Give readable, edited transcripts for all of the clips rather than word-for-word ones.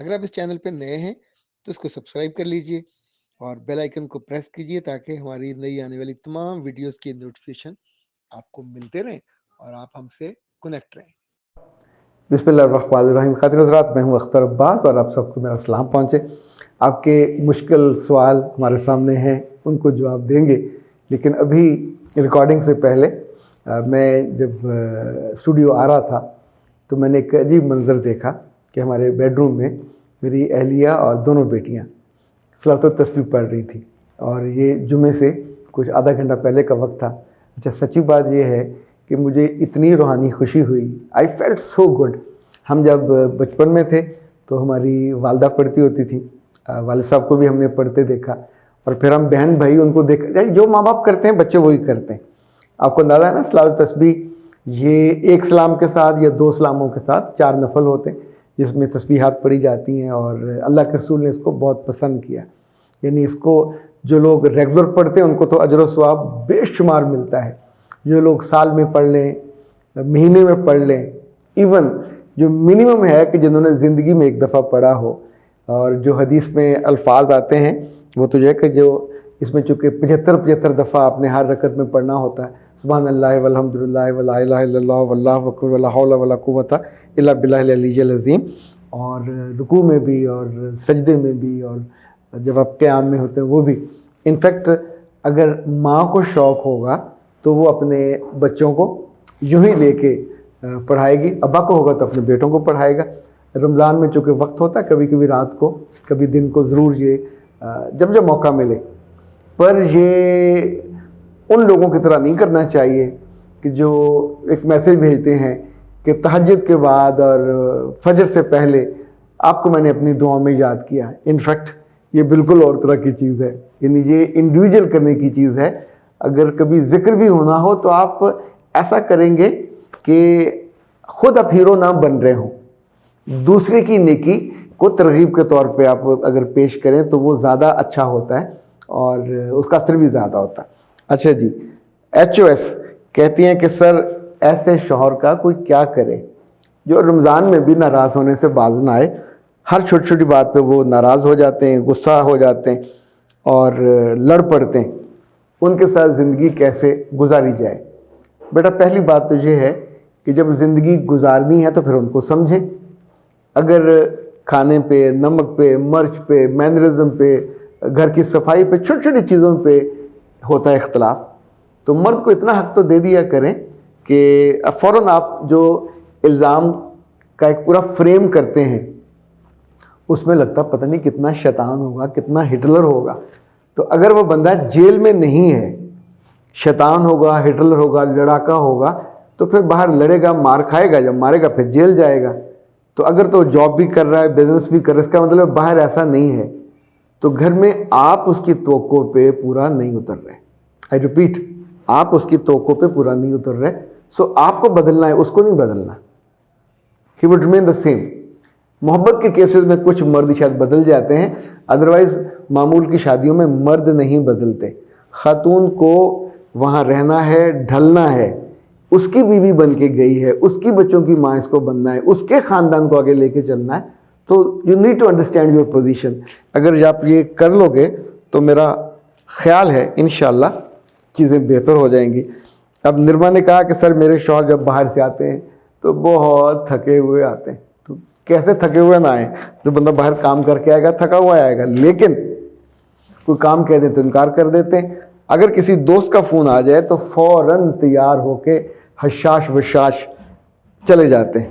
اگر آپ اس چینل پہ نئے ہیں تو اس کو سبسکرائب کر لیجئے اور بیل آئیکن کو پریس کیجئے تاکہ ہماری نئی آنے والی تمام ویڈیوز کی نوٹیفیکیشن آپ کو ملتے رہیں اور آپ ہم سے کنیکٹ رہیں۔ بسم اللہ الرحمن الرحیم۔ خاطر حضرات، میں ہوں اختر عباس اور آپ سب کو میرا سلام پہنچے۔ آپ کے مشکل سوال ہمارے سامنے ہیں، ان کو جواب دیں گے، لیکن ابھی ریکارڈنگ سے پہلے میں جب اسٹوڈیو آ رہا تھا تو میں نے ایک عجیب منظر دیکھا کہ ہمارے بیڈ روم میں میری اہلیہ اور دونوں بیٹیاں صلاۃ التسبیح پڑھ رہی تھیں، اور یہ جمعے سے کچھ آدھا گھنٹہ پہلے کا وقت تھا۔ اچھا، سچی بات یہ ہے کہ مجھے اتنی روحانی خوشی ہوئی، آئی فیلٹ سو گڈ۔ ہم جب بچپن میں تھے تو ہماری والدہ پڑھتی ہوتی تھی، والد صاحب کو بھی ہم نے پڑھتے دیکھا، اور پھر ہم بہن بھائی ان کو دیکھا، جو ماں باپ کرتے ہیں بچے وہی کرتے ہیں۔ آپ کو اندازہ ہے نا، صلاۃ التسبیح یہ ایک سلام کے ساتھ یا دو سلاموں کے ساتھ 4 نفل ہوتے ہیں جس میں تسبیحات پڑھی جاتی ہیں، اور اللہ کے رسول نے اس کو بہت پسند کیا۔ یعنی اس کو جو لوگ ریگولر پڑھتے ہیں ان کو تو اجر و ثواب بے شمار ملتا ہے۔ جو لوگ سال میں پڑھ لیں، مہینے میں پڑھ لیں، ایون جو منیمم ہے کہ جنہوں نے زندگی میں ایک دفعہ پڑھا ہو، اور جو حدیث میں الفاظ آتے ہیں وہ تو یہ ہے کہ جو اس میں چونکہ 75 دفعہ آپ نے ہر رکعت میں پڑھنا ہوتا ہے، سبحان اللہ والحمد للہ ولا الہ الا اللہ واللہ اکبر ولا حول ولا قوت الا باللہ العلی العظیم، اور رکوع میں بھی اور سجدے میں بھی، اور جب آپ قیام میں ہوتے ہیں وہ بھی۔ انفیکٹ اگر ماں کو شوق ہوگا تو وہ اپنے بچوں کو یوں ہی لے کے پڑھائے گی، ابا کو ہوگا تو اپنے بیٹوں کو پڑھائے گا۔ رمضان میں چونکہ وقت ہوتا ہے، کبھی کبھی رات کو، کبھی دن کو، ضرور یہ جب جب موقع ملے، پر یہ ان لوگوں کی طرح نہیں کرنا چاہیے کہ جو ایک میسیج بھیجتے ہیں کہ تہجد کے بعد اور فجر سے پہلے آپ کو میں نے اپنی دعاؤں میں یاد کیا۔ انفیکٹ یہ بالکل اور طرح کی چیز ہے، یعنی یہ انڈیویجول کرنے کی چیز ہے۔ اگر کبھی ذکر بھی ہونا ہو تو آپ ایسا کریں گے کہ خود آپ ہیرو نہ بن رہے ہوں، دوسرے کی نیکی کو ترغیب کے طور پہ آپ اگر پیش کریں تو وہ زیادہ اچھا ہوتا ہے اور اس کا اثر بھی زیادہ ہوتا ہے۔ اچھا جی، HOS کہتی ہیں کہ سر ایسے شوہر کا کوئی کیا کرے جو رمضان میں بھی ناراض ہونے سے باز نہ آئے، ہر چھوٹی چھوٹی بات پہ وہ ناراض ہو جاتے ہیں، غصہ ہو جاتے ہیں اور لڑ پڑتے ہیں، ان کے ساتھ زندگی کیسے گزاری جائے؟ بیٹا، پہلی بات تو یہ ہے کہ جب زندگی گزارنی ہے تو پھر ان کو سمجھیں۔ اگر کھانے پہ، نمک پہ، مرچ پہ، مینرزم پہ، گھر کی صفائی پہ، چھوٹی چھوٹی چیزوں پہ ہوتا ہے اختلاف، تو مرد کو اتنا حق تو دے دیا کریں کہ فوراً آپ جو الزام کا ایک پورا فریم کرتے ہیں اس میں لگتا پتہ نہیں کتنا شیطان ہوگا، کتنا ہٹلر ہوگا۔ تو اگر وہ بندہ جیل میں نہیں ہے، شیطان ہوگا، ہٹلر ہوگا، لڑاکا ہوگا، تو پھر باہر لڑے گا، مار کھائے گا، جب مارے گا پھر جیل جائے گا۔ تو اگر تو جاب بھی کر رہا ہے، بزنس بھی کر رہا ہے، اس کا مطلب باہر ایسا نہیں ہے، تو گھر میں آپ اس کی توقع پہ پورا نہیں اتر رہے۔ آئی ریپیٹ، آپ اس کی توقع پہ پورا نہیں اتر رہے، سو آپ کو بدلنا ہے، اس کو نہیں بدلنا۔ He would remain the same. محبت کے کیسز میں کچھ مرد شاید بدل جاتے ہیں، ادروائز معمول کی شادیوں میں مرد نہیں بدلتے۔ خاتون کو وہاں رہنا ہے، ڈھلنا ہے، اس کی بیوی بن کے گئی ہے، اس کی بچوں کی ماں اس کو بننا ہے، اس کے خاندان کو آگے لے کے چلنا ہے، تو you need to understand your position. اگر آپ یہ کر لو گے تو میرا خیال ہے انشاءاللہ چیزیں بہتر ہو جائیں گی۔ اب نرما نے کہا کہ سر میرے شوہر جب باہر سے آتے ہیں تو بہت تھکے ہوئے آتے ہیں۔ تو کیسے تھکے ہوئے نہ آئیں؟ جو بندہ باہر کام کر کے آئے گا تھکا ہوا آئے گا، لیکن کوئی کام کہہ دیں تو انکار کر دیتے ہیں۔ اگر کسی دوست کا فون آ جائے تو فوراً تیار ہو کے حشاش بشاش چلے جاتے ہیں۔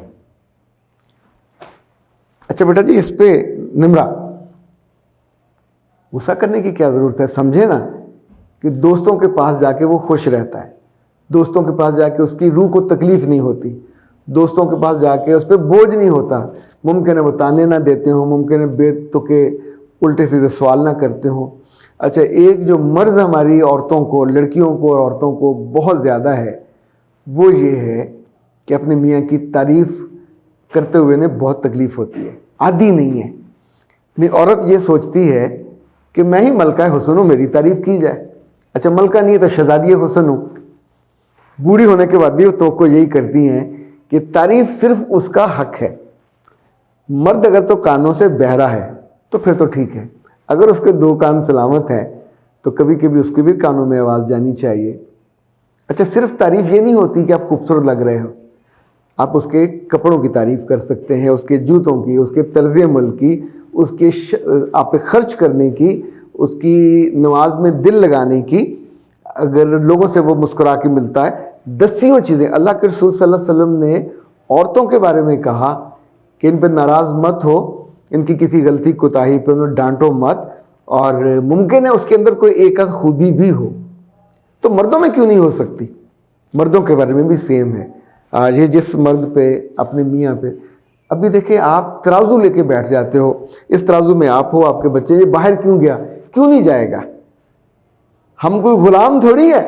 اچھا بیٹا جی، اس پہ نمرا غصہ کرنے کی کیا ضرورت ہے؟ سمجھے نا کہ دوستوں کے پاس جا کے وہ خوش رہتا ہے، دوستوں کے پاس جا کے اس کی روح کو تکلیف نہیں ہوتی، دوستوں کے پاس جا کے اس پہ بوجھ نہیں ہوتا۔ ممکن ہے وہ تانے نہ دیتے ہوں، ممکن ہے بے تکے الٹے سیدھے سوال نہ کرتے ہوں۔ اچھا، ایک جو مرض ہماری عورتوں کو، لڑکیوں کو اور عورتوں کو بہت زیادہ ہے، وہ یہ ہے کہ اپنے میاں کی تعریف کرتے ہوئے انہیں بہت تکلیف ہوتی ہے، عادی نہیں ہے۔ یعنی عورت یہ سوچتی ہے کہ میں ہی ملکہ حسن ہوں، میری تعریف کی جائے۔ اچھا، ملکہ نہیں ہے تو شہزادی حسن ہوں۔ بوڑھی ہونے کے بعد بھی وہ توقع یہی کرتی ہیں کہ تعریف صرف اس کا حق ہے، مرد اگر تو کانوں سے بہرا ہے تو پھر تو ٹھیک ہے، اگر اس کے 2 کان سلامت ہیں تو کبھی کبھی اس کے بھی کانوں میں آواز جانی چاہیے۔ اچھا، صرف تعریف یہ نہیں ہوتی کہ آپ خوبصورت لگ رہے ہو، آپ اس کے کپڑوں کی تعریف کر سکتے ہیں، اس کے جوتوں کی، اس کے طرز عمل کی، اس کے آپ پہ خرچ کرنے کی، اس کی نماز میں دل لگانے کی۔ اگر لوگوں سے وہ مسکرا کے ملتا ہے، دسیوں چیزیں اللہ کے رسول صلی اللہ علیہ وسلم نے عورتوں کے بارے میں کہا کہ ان پہ ناراض مت ہو، ان کی کسی غلطی کوتاہی پہ انہیں ڈانٹو مت، اور ممکن ہے اس کے اندر کوئی ایک آدھ خوبی بھی ہو، تو مردوں میں کیوں نہیں ہو سکتی؟ مردوں کے بارے میں بھی سیم ہے۔ یہ جس مرد پہ، اپنے میاں پہ، ابھی دیکھیں آپ ترازو لے کے بیٹھ جاتے ہو، اس ترازو میں آپ ہو، آپ کے بچے، یہ باہر کیوں گیا؟ کیوں نہیں جائے گا؟ ہم کوئی غلام تھوڑی ہے،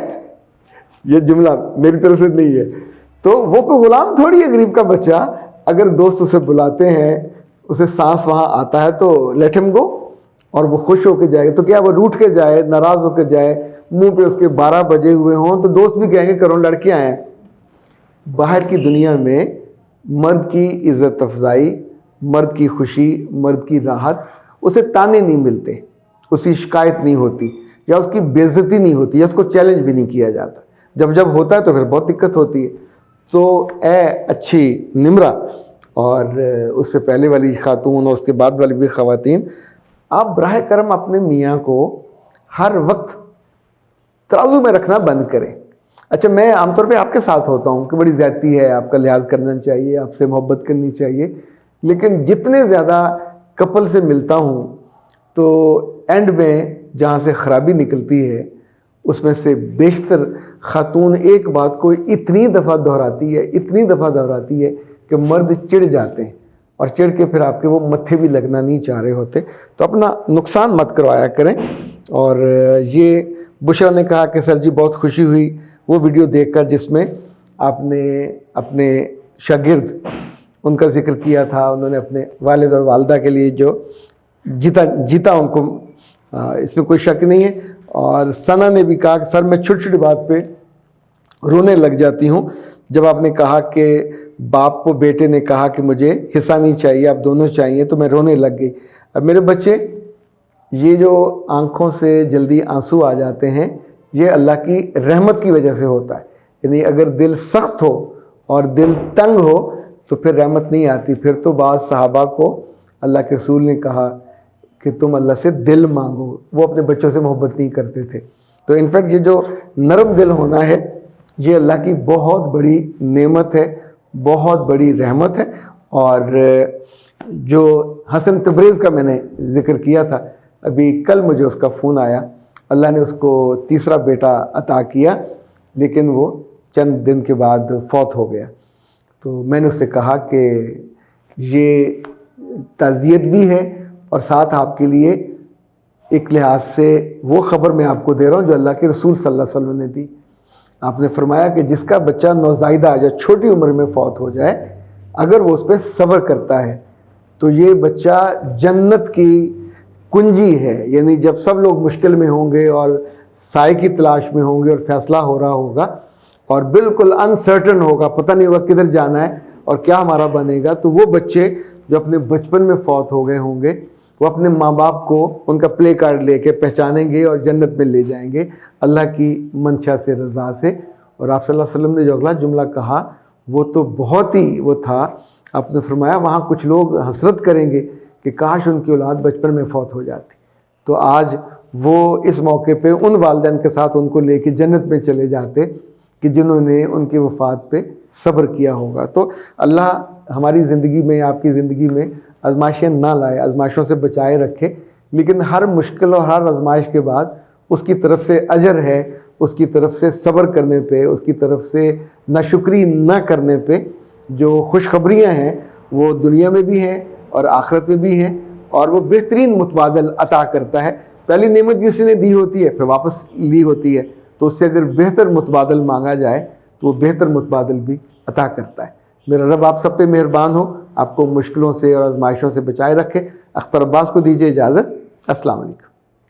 یہ جملہ میری طرف سے نہیں ہے، تو وہ کوئی غلام تھوڑی ہے۔ غریب کا بچہ اگر دوست اسے بلاتے ہیں، اسے سانس وہاں آتا ہے تو لیٹ ہم گو، اور وہ خوش ہو کے جائے گا۔ تو کیا وہ روٹھ کے جائے، ناراض ہو کے جائے، منہ پہ اس کے 12 بجے ہوئے ہوں تو دوست بھی کہیں گے کرو لڑکے آئے ہیں۔ باہر کی دنیا میں مرد کی عزت افزائی، مرد کی خوشی، مرد کی راحت، اسے تانے نہیں ملتے، اس کی شکایت نہیں ہوتی، یا اس کی بے عزتی نہیں ہوتی، یا اس کو چیلنج بھی نہیں کیا جاتا۔ جب ہوتا ہے تو پھر بہت دقت ہوتی ہے۔ تو اے اچھی نمرہ اور اس سے پہلے والی خاتون اور اس کے بعد والی بھی خواتین، آپ براہ کرم اپنے میاں کو ہر وقت ترازو میں رکھنا بند کریں۔ اچھا، میں عام طور پہ آپ کے ساتھ ہوتا ہوں کہ بڑی زیادتی ہے، آپ کا لحاظ کرنا چاہیے، آپ سے محبت کرنی چاہیے، لیکن جتنے زیادہ کپل سے ملتا ہوں تو اینڈ میں جہاں سے خرابی نکلتی ہے اس میں سے بیشتر خاتون ایک بات کو اتنی دفعہ دہراتی ہے کہ مرد چڑ جاتے ہیں، اور چڑ کے پھر آپ کے وہ متھے بھی لگنا نہیں چاہ رہے ہوتے۔ تو اپنا نقصان مت کروایا کریں۔ اور یہ بشرا نے کہا کہ سر جی بہت خوشی ہوئی وہ ویڈیو دیکھ کر جس میں آپ نے اپنے شاگرد ان کا ذکر کیا تھا، انہوں نے اپنے والد اور والدہ کے لیے جو جیتا ان کو، اس میں کوئی شک نہیں ہے۔ اور ثنا نے بھی کہا کہ سر میں چھوٹی چھوٹی بات پہ رونے لگ جاتی ہوں۔ جب آپ نے کہا کہ باپ کو بیٹے نے کہا کہ مجھے حصہ نہیں چاہیے، آپ دونوں چاہیے، تو میں رونے لگ گئی۔ اب میرے بچے، یہ جو آنکھوں سے جلدی آنسو آ جاتے ہیں، یہ اللہ کی رحمت کی وجہ سے ہوتا ہے۔ یعنی اگر دل سخت ہو اور دل تنگ ہو تو پھر رحمت نہیں آتی۔ پھر تو بعض صحابہ کو اللہ کے رسول نے کہا کہ تم اللہ سے دل مانگو، وہ اپنے بچوں سے محبت نہیں کرتے تھے۔ تو انفیکٹ یہ جو نرم دل ہونا ہے یہ اللہ کی بہت بڑی نعمت ہے، بہت بڑی رحمت ہے۔ اور جو حسن تبریز کا میں نے ذکر کیا تھا، ابھی کل مجھے اس کا فون آیا، اللہ نے اس کو تیسرا بیٹا عطا کیا، لیکن وہ چند دن کے بعد فوت ہو گیا۔ تو میں نے اس سے کہا کہ یہ تعزیت بھی ہے اور ساتھ آپ کے لیے ایک لحاظ سے وہ خبر میں آپ کو دے رہا ہوں جو اللہ کے رسول صلی اللہ علیہ وسلم نے دی۔ آپ نے فرمایا کہ جس کا بچہ نوزائیدہ یا چھوٹی عمر میں فوت ہو جائے، اگر وہ اس پہ صبر کرتا ہے تو یہ بچہ جنت کی کنجی ہے۔ یعنی جب سب لوگ مشکل میں ہوں گے اور سائے کی تلاش میں ہوں گے اور فیصلہ ہو رہا ہوگا اور بالکل انسرٹن ہوگا، پتہ نہیں ہوگا کدھر جانا ہے اور کیا ہمارا بنے گا، تو وہ بچے جو اپنے بچپن میں فوت ہو گئے ہوں گے وہ اپنے ماں باپ کو ان کا پلے کارڈ لے کے پہچانیں گے اور جنت میں لے جائیں گے اللہ کی منشا سے، رضا سے۔ اور آپ صلی اللہ علیہ وسلم نے جو اگلا جملہ کہا وہ تو بہت ہی وہ تھا، آپ نے فرمایا وہاں کچھ لوگ حسرت کریں گے کہ کاش ان کی اولاد بچپن میں فوت ہو جاتی۔ تو آج وہ اس موقع پہ ان والدین کے ساتھ ان کو لے کے جنت میں چلے جاتے کہ جنہوں نے ان کی وفات پہ صبر کیا ہوگا۔ تو اللہ ہماری زندگی میں، آپ کی زندگی میں آزمائشیں نہ لائے، آزمائشوں سے بچائے رکھے، لیکن ہر مشکل اور ہر آزمائش کے بعد اس کی طرف سے اجر ہے، اس کی طرف سے صبر کرنے پہ، اس کی طرف سے ناشکری نہ کرنے پہ جو خوشخبریاں ہیں وہ دنیا میں بھی ہیں اور آخرت میں بھی ہیں، اور وہ بہترین متبادل عطا کرتا ہے۔ پہلی نعمت بھی اسی نے دی ہوتی ہے، پھر واپس لی ہوتی ہے، تو اس سے اگر بہتر متبادل مانگا جائے تو وہ بہتر متبادل بھی عطا کرتا ہے۔ میرا رب آپ سب پہ مہربان ہو، آپ کو مشکلوں سے اور آزمائشوں سے بچائے رکھے۔ اختر عباس کو دیجیے اجازت۔ السلام علیکم۔